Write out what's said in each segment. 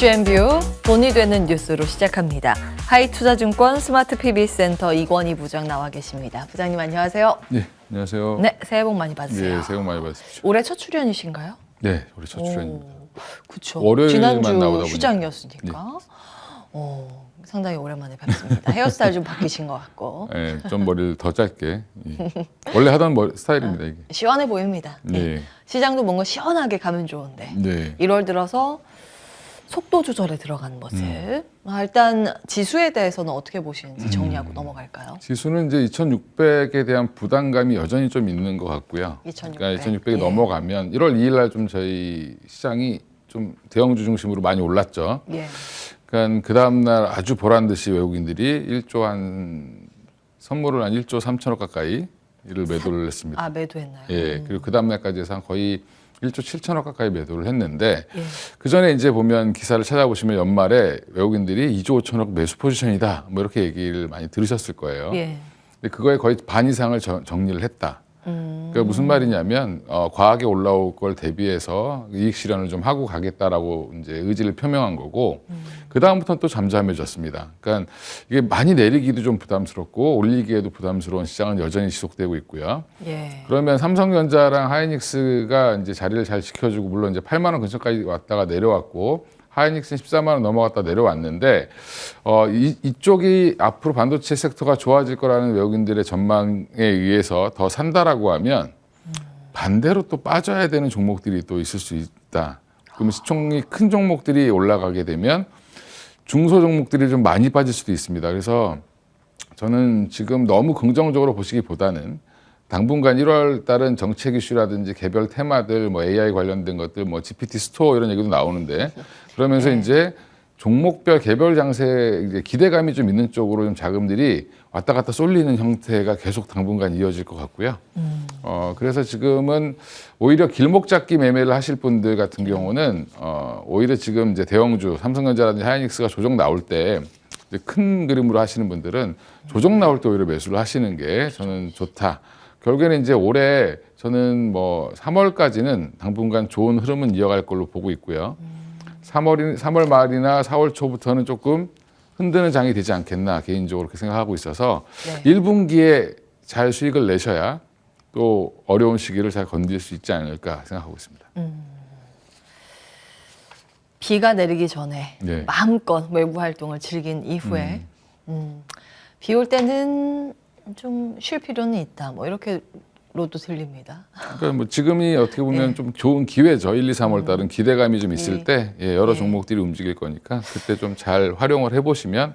이슈앤뷰 돈이 되는 뉴스로 시작합니다. 하이투자증권 스마트 PB센터 이권희 부장 나와 계십니다. 부장님 안녕하세요. 네, 안녕하세요. 네, 새해 복 많이 받으세요. 네, 새해 복 많이 받으십시오. 올해 첫 출연이신가요? 네, 올해 첫 출연입니다. 그렇죠. 월요일만 지난주 나오다 휴장이었으니까. 상당히 오랜만에 뵙습니다. 헤어스타일 좀 바뀌신 것 같고. 네, 좀 머리를 더 짧게. 예. 원래 하던 머리 스타일입니다, 이게. 시원해 보입니다. 네. 시장도 뭔가 시원하게 가면 좋은데. 네. 1월 들어서 속도 조절에 들어간 모습. 일단 지수에 대해서는 어떻게 보시는지 정리하고 넘어갈까요? 지수는 이제 2,600에 대한 부담감이 여전히 좀 있는 것 같고요. 2,600. 그러니까 2,600이 넘어가면 1월 2일 날 좀 저희 시장이 좀 대형주 중심으로 많이 올랐죠. 예. 그러니까 그 다음 날 아주 보란 듯이 외국인들이 1조 선물을 한 1조 3천억 가까이 이를 매도를 했습니다. 매도했나요? 예. 그리고 그 다음 날까지 해서 거의 1조 7천억 가까이 매도를 했는데 예. 그 전에 이제 보면 기사를 찾아보시면 연말에 외국인들이 2조 5천억 매수 포지션이다 뭐 이렇게 얘기를 많이 들으셨을 거예요. 예. 근데 그거에 거의 반 이상을 정리를 했다. 그러니까 무슨 말이냐면 과하게 올라올 걸 대비해서 이익 실현을 좀 하고 가겠다라고 이제 의지를 표명한 거고 그 다음부터는 또 잠잠해졌습니다. 그러니까 이게 많이 내리기도 좀 부담스럽고 올리기에도 부담스러운 시장은 여전히 지속되고 있고요. 예. 그러면 삼성전자랑 하이닉스가 이제 자리를 잘 지켜주고 물론 이제 8만 원 근처까지 왔다가 내려왔고 하이닉스는 14만 원 넘어갔다 내려왔는데 이쪽이 앞으로 반도체 섹터가 좋아질 거라는 외국인들의 전망에 의해서 더 산다라고 하면 반대로 또 빠져야 되는 종목들이 또 있을 수 있다. 그러면 시총이 큰 종목들이 올라가게 되면 중소 종목들이 좀 많이 빠질 수도 있습니다. 그래서 저는 지금 너무 긍정적으로 보시기보다는 당분간 1월 달은 정책 이슈라든지 개별 테마들, 뭐 AI 관련된 것들, 뭐 GPT 스토어 이런 얘기도 나오는데 그러면서 이제 종목별 개별 장세 이제 기대감이 좀 있는 쪽으로 좀 자금들이 왔다 갔다 쏠리는 형태가 계속 당분간 이어질 것 같고요. 그래서 지금은 오히려 길목 잡기 매매를 하실 분들 같은 경우는 오히려 지금 이제 대형주 삼성전자라든지 하이닉스가 조정 나올 때 큰 그림으로 하시는 분들은 조정 나올 때 오히려 매수를 하시는 게 저는 좋다. 결국에는 이제 올해 저는 뭐 3월까지는 당분간 좋은 흐름은 이어갈 걸로 보고 있고요. 3월 말이나 4월 초부터는 조금 흔드는 장이 되지 않겠나 개인적으로 그렇게 생각하고 있어서 네. 1분기에 잘 수익을 내셔야 또 어려운 시기를 잘 건질 수 있지 않을까 생각하고 있습니다. 비가 내리기 전에 네. 마음껏 외부 활동을 즐긴 이후에 비 올 때는 좀 쉴 필요는 있다. 뭐 이렇게로도 들립니다. 그러니까 뭐 지금이 어떻게 보면 좀 좋은 기회죠. 1, 2, 3월 달은 기대감이 좀 있을 예. 때 여러 예. 종목들이 움직일 거니까 그때 좀 잘 활용을 해보시면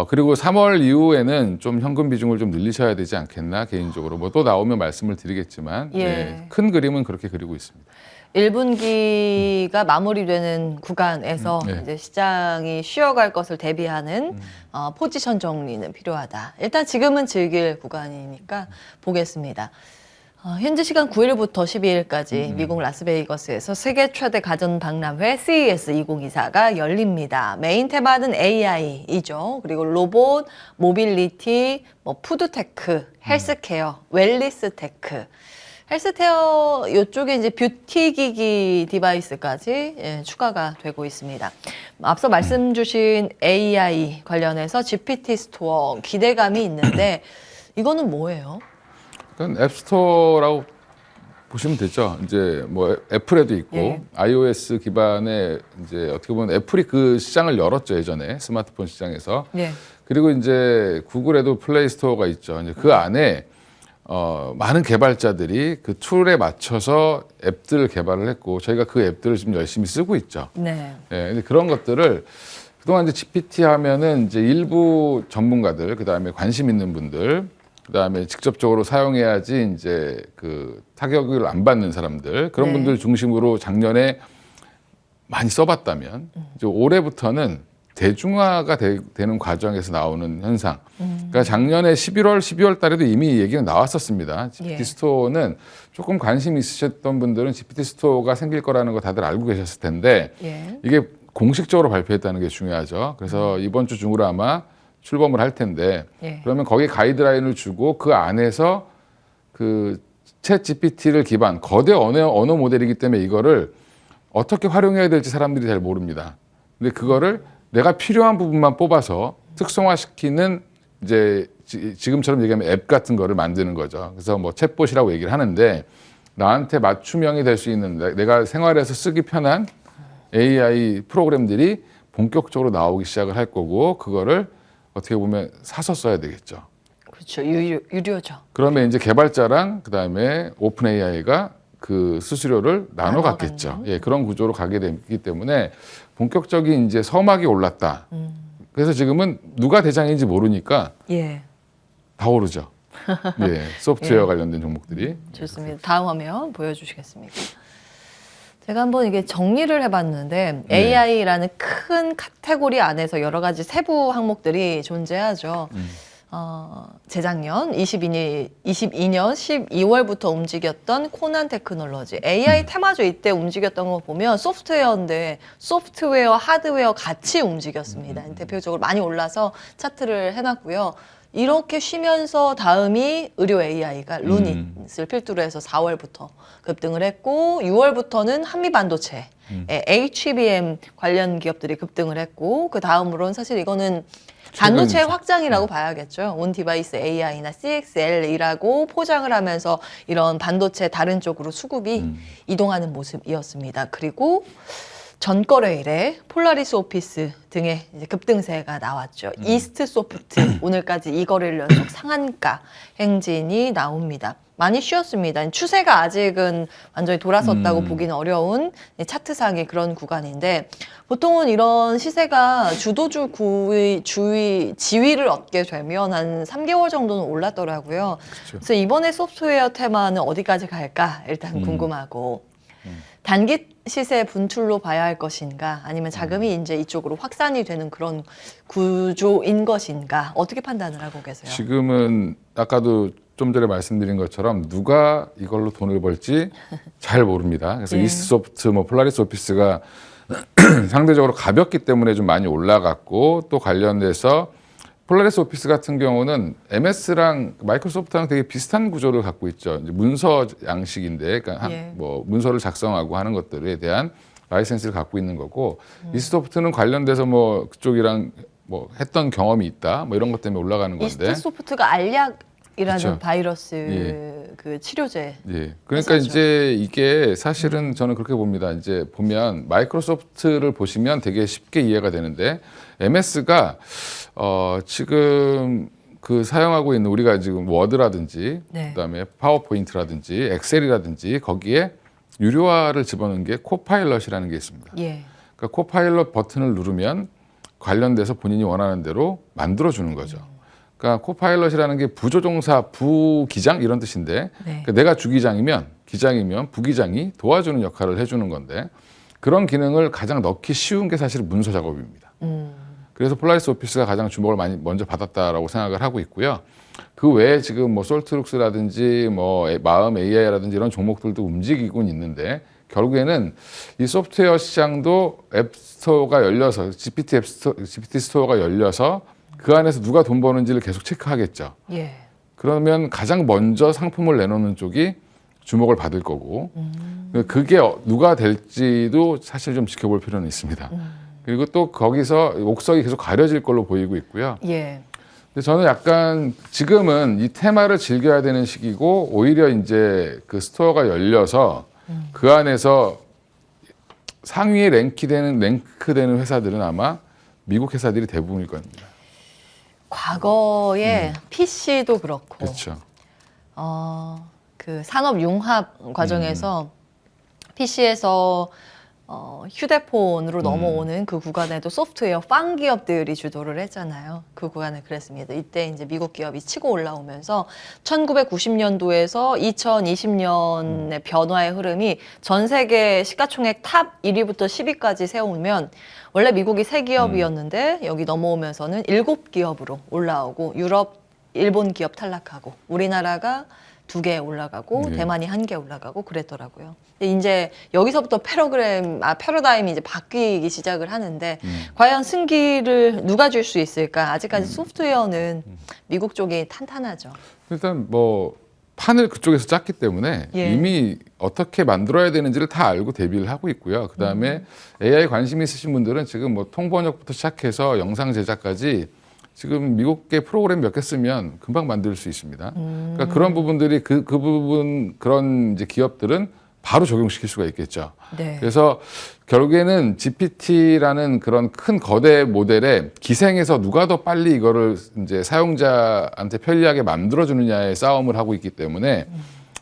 그리고 3월 이후에는 좀 현금 비중을 좀 늘리셔야 되지 않겠나 개인적으로 뭐 또 나오면 말씀을 드리겠지만 예. 큰 그림은 그렇게 그리고 있습니다. 1분기가 마무리되는 구간에서 이제 시장이 쉬어갈 것을 대비하는 포지션 정리는 필요하다. 일단 지금은 즐길 구간이니까 보겠습니다. 현지 시간 9일부터 12일까지 미국 라스베이거스에서 세계 최대 가전 박람회 CES 2024가 열립니다. 메인 테마는 AI이죠. 그리고 로봇, 모빌리티, 뭐 푸드테크, 헬스케어, 웰리스테크. 헬스케어 이쪽에 이제 뷰티 기기 디바이스까지 추가가 되고 있습니다. 앞서 말씀 주신 AI 관련해서 GPT 스토어 기대감이 있는데 이거는 뭐예요? 그건 앱스토어라고 보시면 되죠. 이제 뭐 애플에도 있고 예. iOS 기반의 이제 어떻게 보면 애플이 그 시장을 열었죠 예전에 스마트폰 시장에서. 예. 그리고 이제 구글에도 플레이 스토어가 있죠. 이제 그 안에 많은 개발자들이 그 툴에 맞춰서 앱들을 개발을 했고 저희가 그 앱들을 지금 열심히 쓰고 있죠. 네. 예, 근데 그런 것들을 그동안 이제 GPT 하면은 이제 일부 전문가들, 그 다음에 관심 있는 분들, 그 다음에 직접적으로 사용해야지 이제 그 타격을 안 받는 사람들 그런 네. 분들 중심으로 작년에 많이 써봤다면 이제 올해부터는 대중화가 되는 과정에서 나오는 현상. 그러니까 작년에 11월, 12월 달에도 이미 얘기가 나왔었습니다. GPT 예. 스토어는 조금 관심 있으셨던 분들은 GPT 스토어가 생길 거라는 거 다들 알고 계셨을 텐데 예. 이게 공식적으로 발표했다는 게 중요하죠. 그래서 이번 주 중으로 아마 출범을 할 텐데 예. 그러면 거기에 가이드라인을 주고 그 안에서 그 챗 GPT를 거대 언어 모델이기 때문에 이거를 어떻게 활용해야 될지 사람들이 잘 모릅니다. 근데 그거를 내가 필요한 부분만 뽑아서 특성화시키는 이제 지금처럼 얘기하면 앱 같은 거를 만드는 거죠. 그래서 뭐 챗봇이라고 얘기를 하는데 나한테 맞춤형이 될 수 있는 내가 생활에서 쓰기 편한 AI 프로그램들이 본격적으로 나오기 시작을 할 거고 그거를 어떻게 보면 사서 써야 되겠죠. 그렇죠. 유료죠. 그러면 이제 개발자랑 그다음에 오픈 AI가 그 수수료를 나눠 갖겠죠. 예, 그런 구조로 가게 되기 때문에 본격적인 이제 서막이 올랐다. 그래서 지금은 누가 대장인지 모르니까 예. 다 오르죠. 예, 소프트웨어 예. 관련된 종목들이. 좋습니다. 다음 화면 보여주시겠습니까? 제가 한번 이게 정리를 해봤는데 네. AI라는 큰 카테고리 안에서 여러 가지 세부 항목들이 존재하죠. 재작년 22년 12월부터 움직였던 코난 테크놀로지 AI 테마주 이때 움직였던 거 보면 소프트웨어인데 소프트웨어, 하드웨어 같이 움직였습니다. 대표적으로 많이 올라서 차트를 해놨고요. 이렇게 쉬면서 다음이 의료 AI가 루닛을 필두로 해서 4월부터 급등을 했고 6월부터는 한미반도체, HBM 관련 기업들이 급등을 했고 그 다음으로는 사실 이거는 반도체 확장이라고 봐야겠죠. 온디바이스 AI나 CXL이라고 포장을 하면서 이런 반도체 다른 쪽으로 수급이 이동하는 모습이었습니다. 그리고 전거래일에 폴라리스 오피스 등의 이제 급등세가 나왔죠. 이스트 소프트 오늘까지 2거래일 연속 상한가 행진이 나옵니다. 많이 쉬었습니다. 추세가 아직은 완전히 돌아섰다고 보기는 어려운 차트상의 그런 구간인데 보통은 이런 시세가 지위를 얻게 되면 한 3개월 정도는 올랐더라고요. 그렇죠. 그래서 이번에 소프트웨어 테마는 어디까지 갈까 일단 궁금하고 단기 시세 분출로 봐야 할 것인가 아니면 자금이 이제 이쪽으로 확산이 되는 그런 구조인 것인가 어떻게 판단을 하고 계세요? 지금은 아까도 좀 전에 말씀드린 것처럼 누가 이걸로 돈을 벌지 잘 모릅니다. 그래서 예. 이스트소프트, 뭐 폴라리스 오피스가 상대적으로 가볍기 때문에 좀 많이 올라갔고 또 관련돼서 폴라리스 오피스 같은 경우는 MS랑 마이크로소프트랑 되게 비슷한 구조를 갖고 있죠. 이제 문서 양식인데, 그러니까 예. 뭐 문서를 작성하고 하는 것들에 대한 라이센스를 갖고 있는 거고, 이스트소프트는 관련돼서 뭐 그쪽이랑 뭐 했던 경험이 있다, 뭐 이런 것 때문에 올라가는 건데. 이스트 소프트가 알약이라는 그렇죠. 바이러스 예. 그 치료제. 예. 그러니까 회사죠. 이제 이게 사실은 저는 그렇게 봅니다. 이제 보면 마이크로소프트를 보시면 되게 쉽게 이해가 되는데 MS가 지금 그 사용하고 있는 우리가 지금 워드라든지 네. 그다음에 파워포인트라든지 엑셀이라든지 거기에 유료화를 집어넣은 게 코파일럿이라는 게 있습니다. 예. 그러니까 코파일럿 버튼을 누르면 관련돼서 본인이 원하는 대로 만들어 주는 거죠. 그러니까 코파일럿이라는 게 부조종사, 부기장 이런 뜻인데 네. 그러니까 내가 주기장이면 기장이면 부기장이 도와주는 역할을 해주는 건데 그런 기능을 가장 넣기 쉬운 게 사실 문서 작업입니다. 그래서 폴라리스 오피스가 가장 주목을 많이 먼저 받았다라고 생각을 하고 있고요. 그 외에 지금 뭐 솔트룩스라든지 뭐 마음 AI라든지 이런 종목들도 움직이곤 있는데 결국에는 이 소프트웨어 시장도 앱 스토어가 열려서 GPT 스토어가 열려서 그 안에서 누가 돈 버는지를 계속 체크하겠죠. 예. 그러면 가장 먼저 상품을 내놓는 쪽이 주목을 받을 거고 그게 누가 될지도 사실 좀 지켜볼 필요는 있습니다. 그리고 또 거기서 옥석이 계속 가려질 걸로 보이고 있고요. 예. 근데 저는 약간 지금은 이 테마를 즐겨야 되는 시기고 오히려 이제 그 스토어가 열려서 그 안에서 상위에 랭크되는 회사들은 아마 미국 회사들이 대부분일 겁니다. 과거에 PC도 그렇고 그렇죠. 그 산업 융합 과정에서 PC에서 휴대폰으로 넘어오는 그 구간에도 소프트웨어 팡 기업들이 주도를 했잖아요. 그 구간을 그랬습니다. 이때 이제 미국 기업이 치고 올라오면서 1990년도에서 2020년의 변화의 흐름이 전 세계 시가총액 탑 1위부터 10위까지 세우면 원래 미국이 3기업이었는데 여기 넘어오면서는 7기업으로 올라오고 유럽, 일본 기업 탈락하고 우리나라가 2개 올라가고 네. 대만이 1개 올라가고 그랬더라고요. 근데 이제 여기서부터 패러다임이 이제 바뀌기 시작을 하는데 과연 승기를 누가 줄 수 있을까? 아직까지 소프트웨어는 미국 쪽이 탄탄하죠. 일단 뭐 판을 그쪽에서 짰기 때문에 예. 이미 어떻게 만들어야 되는지를 다 알고 대비를 하고 있고요. 그다음에 AI 관심 있으신 분들은 지금 뭐 통번역부터 시작해서 영상 제작까지 지금 미국계 프로그램 몇 개 쓰면 금방 만들 수 있습니다. 그러니까 그런 부분들이 그 부분 그런 이제 기업들은 바로 적용시킬 수가 있겠죠. 네. 그래서 결국에는 GPT라는 그런 큰 거대 모델에 기생해서 누가 더 빨리 이거를 이제 사용자한테 편리하게 만들어주느냐의 싸움을 하고 있기 때문에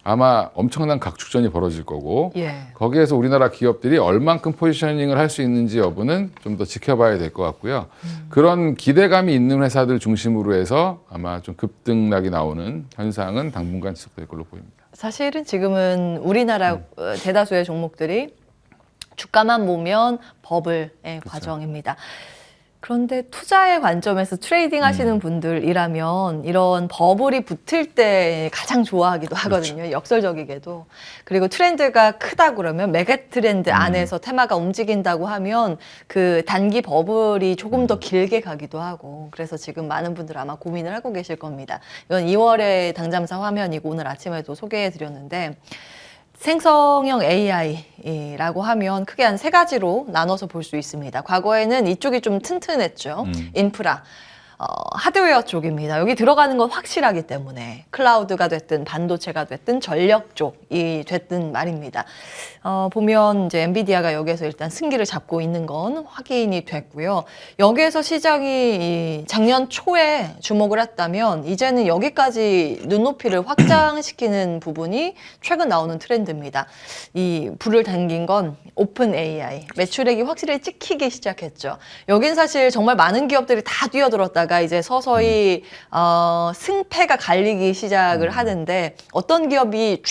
아마 엄청난 각축전이 벌어질 거고 예. 거기에서 우리나라 기업들이 얼만큼 포지셔닝을 할 수 있는지 여부는 좀 더 지켜봐야 될 것 같고요. 그런 기대감이 있는 회사들 중심으로 해서 아마 좀 급등락이 나오는 현상은 당분간 지속될 걸로 보입니다. 사실은 지금은 우리나라 대다수의 종목들이 주가만 보면 버블의 과정입니다. 그런데 투자의 관점에서 트레이딩 하시는 분들이라면 이런 버블이 붙을 때 가장 좋아하기도 하거든요. 그렇죠. 역설적이게도. 그리고 트렌드가 크다 그러면 메가 트렌드 안에서 테마가 움직인다고 하면 그 단기 버블이 조금 더 길게 가기도 하고 그래서 지금 많은 분들 아마 고민을 하고 계실 겁니다. 이건 2월의 당잠사 화면이고 오늘 아침에도 소개해 드렸는데 생성형 AI라고 하면 크게 한 3가지로 나눠서 볼 수 있습니다. 과거에는 이쪽이 좀 튼튼했죠. 인프라. 하드웨어 쪽입니다. 여기 들어가는 건 확실하기 때문에 클라우드가 됐든 반도체가 됐든 전력 쪽이 됐든 말입니다. 보면 이제 엔비디아가 여기에서 일단 승기를 잡고 있는 건 확인이 됐고요. 여기에서 시장이 작년 초에 주목을 했다면 이제는 여기까지 눈높이를 확장시키는 부분이 최근 나오는 트렌드입니다. 이 불을 당긴 건 오픈 AI 매출액이 확실히 찍히기 시작했죠. 여긴 사실 정말 많은 기업들이 다 뛰어들었다가 이제 서서히 승패가 갈리기 시작을 하는데 어떤 기업이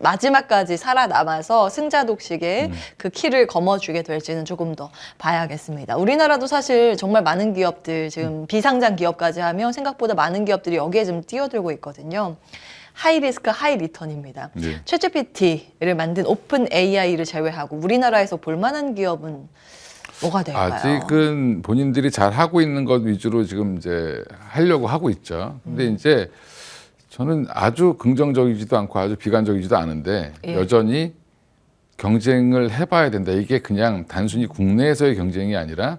마지막까지 살아남아서 승자 독식의 그 키를 거머쥐게 될지는 조금 더 봐야겠습니다. 우리나라도 사실 정말 많은 기업들 지금 비상장 기업까지 하면 생각보다 많은 기업들이 여기에 좀 뛰어들고 있거든요. 하이 리스크 하이 리턴입니다. 네. 챗GPT를 만든 오픈 AI를 제외하고 우리나라에서 볼만한 기업은 뭐가 될까요? 아직은 본인들이 잘 하고 있는 것 위주로 지금 이제 하려고 하고 있죠. 근데 이제 저는 아주 긍정적이지도 않고 아주 비관적이지도 않은데 예. 여전히 경쟁을 해봐야 된다. 이게 그냥 단순히 국내에서의 경쟁이 아니라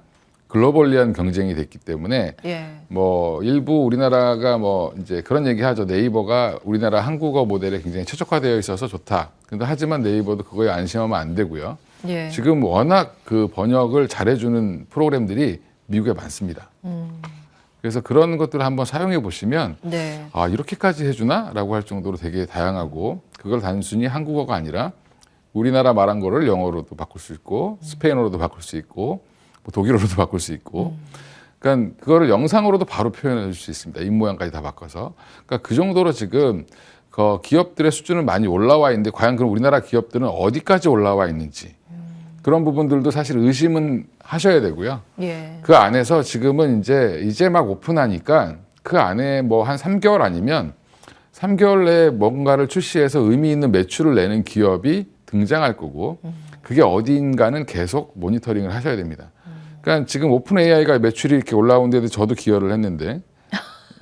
글로벌리한 경쟁이 됐기 때문에 예. 뭐 일부 우리나라가 뭐 이제 그런 얘기하죠. 네이버가 우리나라 한국어 모델에 굉장히 최적화되어 있어서 좋다. 근데 하지만 네이버도 그거에 안심하면 안 되고요. 예. 지금 워낙 그 번역을 잘해주는 프로그램들이 미국에 많습니다. 그래서 그런 것들을 한번 사용해 보시면 네. 아 이렇게까지 해주나? 라고 할 정도로 되게 다양하고 그걸 단순히 한국어가 아니라 우리나라 말한 거를 영어로도 바꿀 수 있고 스페인어로도 바꿀 수 있고 뭐 독일어로도 바꿀 수 있고 그러니까 그거를 영상으로도 바로 표현해 줄 수 있습니다. 입모양까지 다 바꿔서. 그러니까 그 정도로 지금 그 기업들의 수준은 많이 올라와 있는데 과연 그럼 우리나라 기업들은 어디까지 올라와 있는지 그런 부분들도 사실 의심은 하셔야 되고요. 예. 그 안에서 지금은 이제 막 오픈하니까 그 안에 뭐 한 3개월 아니면 3개월 내에 뭔가를 출시해서 의미 있는 매출을 내는 기업이 등장할 거고 그게 어디인가는 계속 모니터링을 하셔야 됩니다. 그러니까 지금 오픈 AI가 매출이 이렇게 올라오는데도 저도 기여를 했는데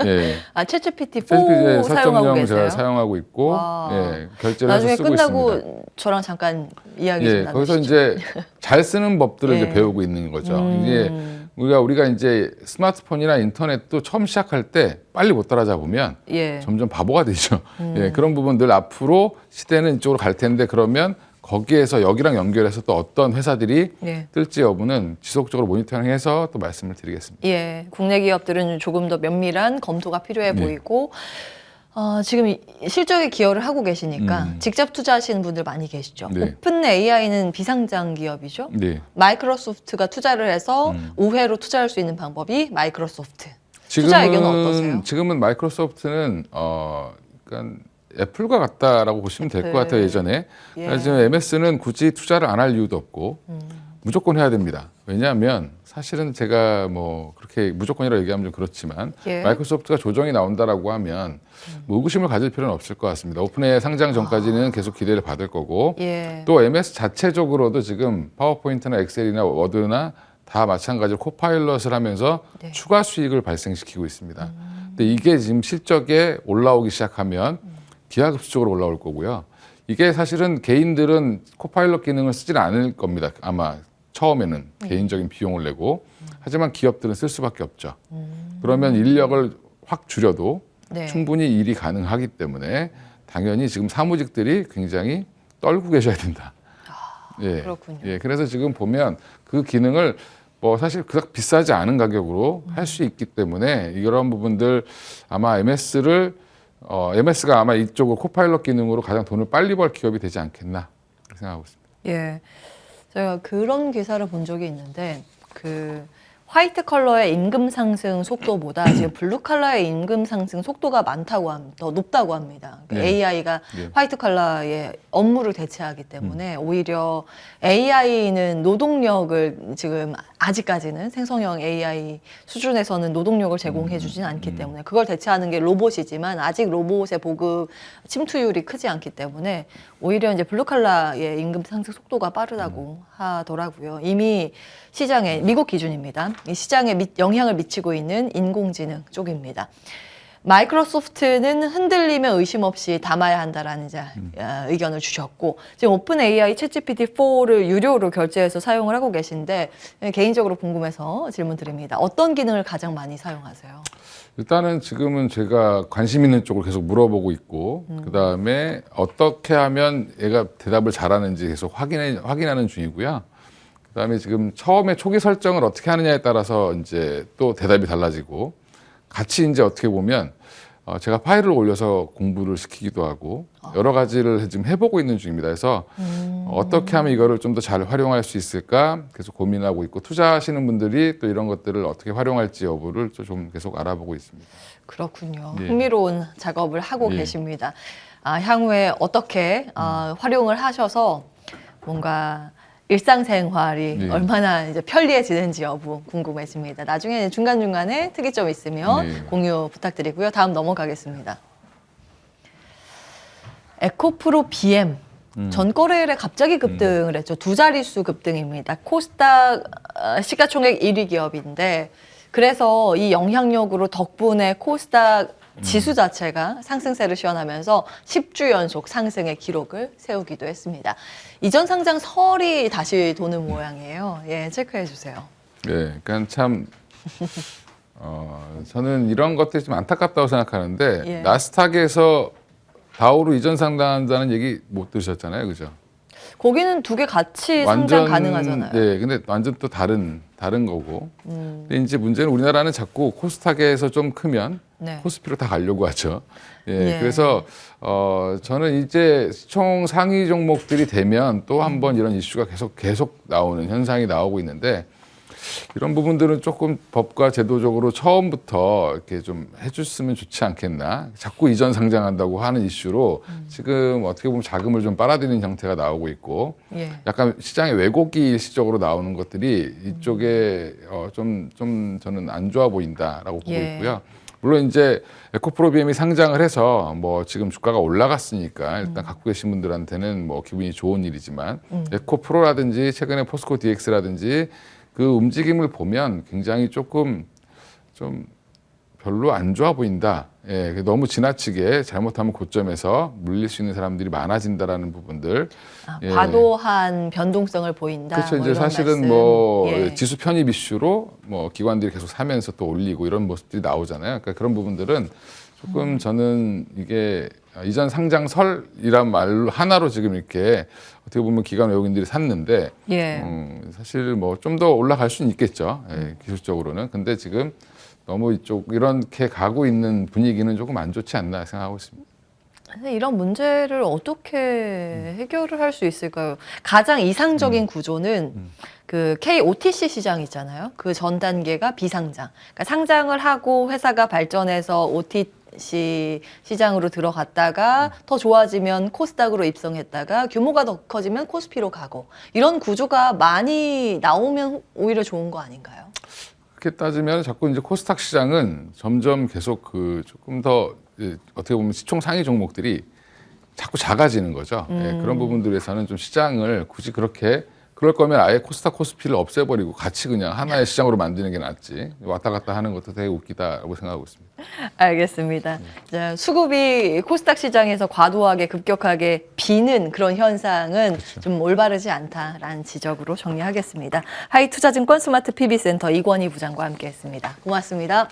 예. 아, 챗GPT 4 챗GPT 사용하고 4.0 계세요? 제가 사용하고 있고 와. 예, 결제를 해서 나중에 쓰고 끝나고 있습니다. 저랑 잠깐 이야기 좀 예, 나누시죠. 거기서 이제 잘 쓰는 법들을 예. 이제 배우고 있는 거죠. 이게 우리가 이제 스마트폰이나 인터넷도 처음 시작할 때 빨리 못 따라잡으면 예. 점점 바보가 되죠. 예, 그런 부분들 앞으로 시대는 이쪽으로 갈 텐데 그러면 거기에서 여기랑 연결해서 또 어떤 회사들이 예. 뜰지 여부는 지속적으로 모니터링해서 또 말씀을 드리겠습니다. 예. 국내 기업들은 조금 더 면밀한 검토가 필요해 네. 보이고 지금 실적에 기여를 하고 계시니까 직접 투자하시는 분들 많이 계시죠. 네. 오픈 AI는 비상장 기업이죠. 네. 마이크로소프트가 투자를 해서 우회로 투자할 수 있는 방법이 마이크로소프트. 투자 의견은 어떠세요? 지금은 마이크로소프트는 그러니까 애플과 같다라고 보시면 될 것 같아요. 예전에. 예. 지금 MS는 굳이 투자를 안 할 이유도 없고 무조건 해야 됩니다. 왜냐하면 사실은 제가 뭐 그렇게 무조건이라고 얘기하면 좀 그렇지만 예. 마이크로소프트가 조정이 나온다라고 하면 뭐 의구심을 가질 필요는 없을 것 같습니다. 오픈AI 상장 전까지는 계속 기대를 받을 거고 예. 또 MS 자체적으로도 지금 파워포인트나 엑셀이나 워드나 다 마찬가지로 코파일럿을 하면서 네. 추가 수익을 발생시키고 있습니다. 근데 이게 지금 실적에 올라오기 시작하면 기하급수적으로 올라올 거고요. 이게 사실은 개인들은 코파일럿 기능을 쓰지는 않을 겁니다. 아마 처음에는 개인적인 비용을 내고 하지만 기업들은 쓸 수밖에 없죠. 그러면 인력을 확 줄여도 네. 충분히 일이 가능하기 때문에 당연히 지금 사무직들이 굉장히 떨고 계셔야 된다. 예, 그렇군요. 예, 그래서 지금 보면 그 기능을 뭐 사실 그닥 비싸지 않은 가격으로 할 수 있기 때문에 이런 부분들 아마 MS가 아마 이쪽으로 코파일럿 기능으로 가장 돈을 빨리 벌 기업이 되지 않겠나 생각하고 있습니다. 예. 제가 그런 기사를 본 적이 있는데 그 화이트 컬러의 임금 상승 속도보다 지금 블루 컬러의 임금 상승 속도가 더 높다고 합니다. 네. AI가 네. 화이트 컬러의 업무를 대체하기 때문에 오히려 AI는 노동력을 지금 아직까지는 생성형 AI 수준에서는 노동력을 제공해 주진 않기 때문에 그걸 대체하는 게 로봇이지만 아직 로봇의 보급 침투율이 크지 않기 때문에 오히려 이제 블루 컬러의 임금 상승 속도가 빠르다고 하더라고요. 이미 시장에 미국 기준입니다. 이 시장에 영향을 미치고 있는 인공지능 쪽입니다. 마이크로소프트는 흔들리면 의심 없이 담아야 한다라는 의견을 주셨고 지금 오픈 AI 챗GPT-4를 유료로 결제해서 사용을 하고 계신데 개인적으로 궁금해서 질문 드립니다. 어떤 기능을 가장 많이 사용하세요? 일단은 지금은 제가 관심 있는 쪽을 계속 물어보고 있고 그다음에 어떻게 하면 얘가 대답을 잘하는지 계속 확인하는 중이고요. 그다음에 지금 처음에 초기 설정을 어떻게 하느냐에 따라서 이제 또 대답이 달라지고 같이 이제 어떻게 보면 제가 파일을 올려서 공부를 시키기도 하고 여러 가지를 지금 해보고 있는 중입니다. 그래서 어떻게 하면 이거를 좀 더 잘 활용할 수 있을까 계속 고민하고 있고 투자하시는 분들이 또 이런 것들을 어떻게 활용할지 여부를 좀 계속 알아보고 있습니다. 그렇군요. 예. 흥미로운 작업을 하고 예. 계십니다. 향후에 어떻게 활용을 하셔서 뭔가 일상생활이 예. 얼마나 이제 편리해지는지 여부 궁금해집니다. 나중에 중간중간에 특이점 있으면 예. 공유 부탁드리고요. 다음 넘어가겠습니다. 에코프로 BM 전거래일에 갑자기 급등을 했죠. 두 자릿수 급등입니다. 코스닥 시가총액 1위 기업인데 그래서 이 영향력으로 덕분에 코스닥 지수 자체가 상승세를 시현하면서 10주 연속 상승의 기록을 세우기도 했습니다. 이전 상장 설이 다시 도는 모양이에요. 예, 체크해 주세요. 네, 그러니까 참 저는 이런 것들이 좀 안타깝다고 생각하는데 예. 나스닥에서 다우로 이전 상장한다는 얘기 못 들으셨잖아요, 그죠? 거기는 두 개 같이 상장 가능하잖아요. 네, 근데 완전 또 다른 거고. 근데 이제 문제는 우리나라는 자꾸 코스닥에서 좀 크면 네. 코스피로 다 가려고 하죠. 예. 그래서 저는 이제 시총 상위 종목들이 되면 또 한 번 이런 이슈가 계속 나오는 현상이 나오고 있는데 이런 부분들은 조금 법과 제도적으로 처음부터 이렇게 좀 해줬으면 좋지 않겠나. 자꾸 이전 상장한다고 하는 이슈로 지금 어떻게 보면 자금을 좀 빨아들이는 형태가 나오고 있고 예. 약간 시장에 왜곡이 일시적으로 나오는 것들이 이쪽에 좀 저는 안 좋아 보인다라고 보고 예. 있고요. 물론 이제 에코프로비엠이 상장을 해서 뭐 지금 주가가 올라갔으니까 일단 갖고 계신 분들한테는 뭐 기분이 좋은 일이지만 에코프로라든지 최근에 포스코 DX라든지 그 움직임을 보면 굉장히 조금 좀 별로 안 좋아 보인다. 예, 너무 지나치게 잘못하면 고점에서 물릴 수 있는 사람들이 많아진다라는 부분들. 예. 과도한 변동성을 보인다. 그렇죠. 뭐 이제 이런 사실은 말씀. 뭐 예. 지수 편입 이슈로 뭐 기관들이 계속 사면서 또 올리고 이런 모습들이 나오잖아요. 그러니까 그런 부분들은 조금 저는 이게 이전 상장설이란 말 하나로 지금 이렇게 어떻게 보면 기관 외국인들이 샀는데 예. 사실 뭐 좀 더 올라갈 수는 있겠죠. 예, 기술적으로는. 근데 지금 너무 이렇게 가고 있는 분위기는 조금 안 좋지 않나 생각하고 있습니다. 근데 이런 문제를 어떻게 해결을 할 수 있을까요? 가장 이상적인 구조는 그 KOTC 시장 있잖아요. 그 전 단계가 비상장. 그러니까 상장을 하고 회사가 발전해서 OTC 시장으로 들어갔다가 더 좋아지면 코스닥으로 입성했다가 규모가 더 커지면 코스피로 가고 이런 구조가 많이 나오면 오히려 좋은 거 아닌가요? 그렇게 따지면 자꾸 이제 코스닥 시장은 점점 계속 조금 더 어떻게 보면 시총 상위 종목들이 자꾸 작아지는 거죠. 예, 그런 부분들에서는 좀 시장을 굳이 그렇게 그럴 거면 아예 코스닥 코스피를 없애버리고 같이 그냥 하나의 시장으로 만드는 게 낫지. 왔다 갔다 하는 것도 되게 웃기다라고 생각하고 있습니다. 알겠습니다. 자, 수급이 코스닥 시장에서 과도하게 급격하게 비는 그런 현상은 좀 올바르지 않다라는 지적으로 정리하겠습니다. 하이투자증권 스마트 PB센터 이권희 부장과 함께했습니다. 고맙습니다.